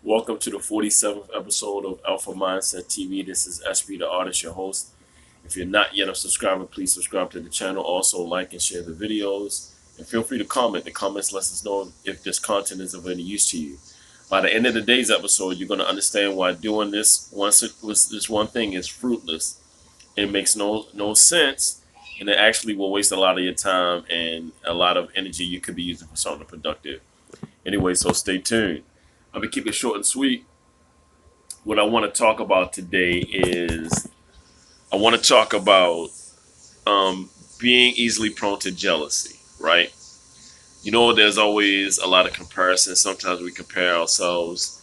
Welcome to the 47th episode of Alpha Mindset TV. This is SB the Artist, your host. If you're not yet a subscriber, please subscribe to the channel. Also, like and share the videos. And feel free to comment. The comments let us know if this content is of any use to you. By the end of the day's episode, you're going to understand why doing this this one thing is fruitless. It makes no sense, and it actually will waste a lot of your time and a lot of energy you could be using for something productive. Anyway, so stay tuned. I'm going to keep it short and sweet. What I want to talk about today is I want to talk about being easily prone to jealousy, right? You know, there's always a lot of comparison. Sometimes we compare ourselves.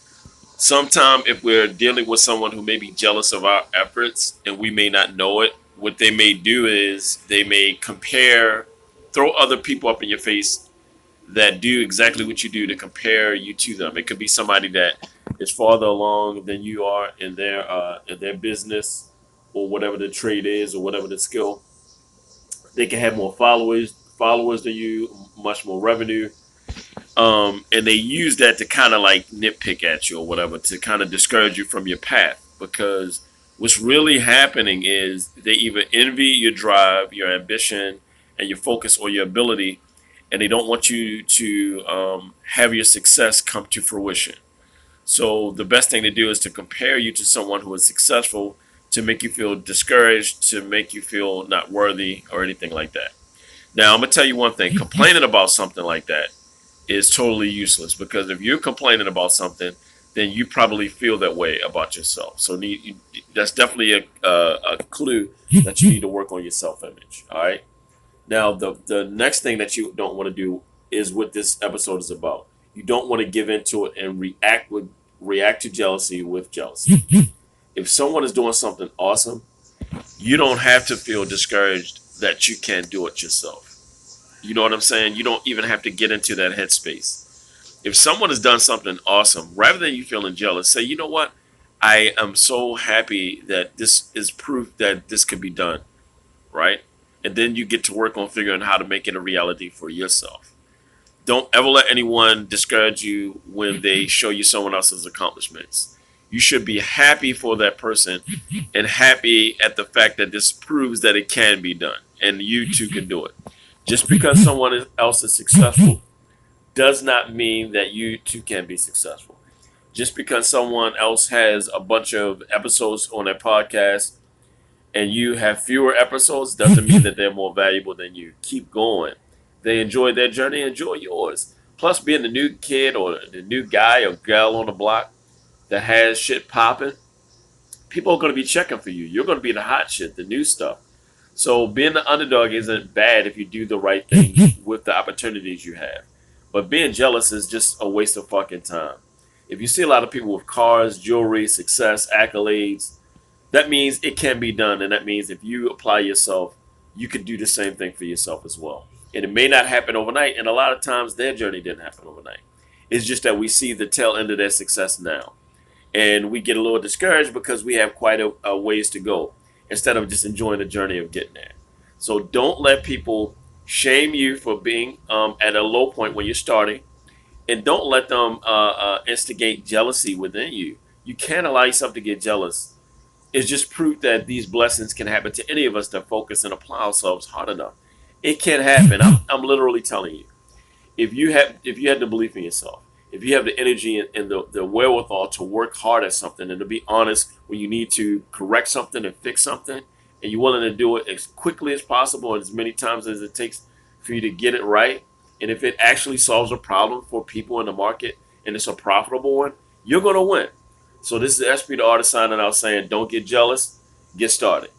Sometimes if we're dealing with someone who may be jealous of our efforts and we may not know it, what they may do is they may compare, throw other people up in your face that do exactly what you do to compare you to them. It could be somebody that is farther along than you are in their business or whatever the trade is or whatever the skill. They can have more followers than you, much more revenue, and they use that to kind of like nitpick at you or whatever to kind of discourage you from your path. Because what's really happening is they either envy your drive, your ambition, and your focus or your ability, and they don't want you to have your success come to fruition. So the best thing to do is to compare you to someone who is successful to make you feel discouraged, to make you feel not worthy or anything like that. Now, I'm going to tell you one thing. Complaining about something like that is totally useless because if you're complaining about something, then you probably feel that way about yourself. So that's definitely a clue that you need to work on your self-image. All right. Now, the next thing that you don't want to do is what this episode is about. You don't want to give into it and react to jealousy with jealousy. If someone is doing something awesome, you don't have to feel discouraged that you can't do it yourself. You know what I'm saying? You don't even have to get into that headspace. If someone has done something awesome, rather than you feeling jealous, say, you know what? I am so happy that this is proof that this can be done, right? And then you get to work on figuring how to make it a reality for yourself. Don't ever let anyone discourage you when they show you someone else's accomplishments. You should be happy for that person and happy at the fact that this proves that it can be done and you too can do it. Just because someone else is successful does not mean that you too can be successful. Just because someone else has a bunch of episodes on their podcast and you have fewer episodes doesn't mean that they're more valuable than you. Keep going. They enjoy their journey, enjoy yours. Plus, being the new kid or the new guy or girl on the block that has shit popping, people are going to be checking for you. You're going to be the hot shit, the new stuff. So being the underdog isn't bad if you do the right thing with the opportunities you have. But being jealous is just a waste of fucking time. If you see a lot of people with cars, jewelry, success, accolades, that means it can be done. And that means if you apply yourself, you could do the same thing for yourself as well. And it may not happen overnight. And a lot of times their journey didn't happen overnight. It's just that we see the tail end of their success now. And we get a little discouraged because we have quite a ways to go instead of just enjoying the journey of getting there. So don't let people shame you for being at a low point when you're starting. And don't let them instigate jealousy within you. You can't allow yourself to get jealous. It's just proof that these blessings can happen to any of us that focus and apply ourselves hard enough. It can happen. I'm literally telling you. If you had the belief in yourself, if you have the energy and the wherewithal to work hard at something and to be honest when you need to correct something and fix something, and you're willing to do it as quickly as possible and as many times as it takes for you to get it right, and if it actually solves a problem for people in the market and it's a profitable one, you're going to win. So this is SP the Artist signing out saying, don't get jealous, get started.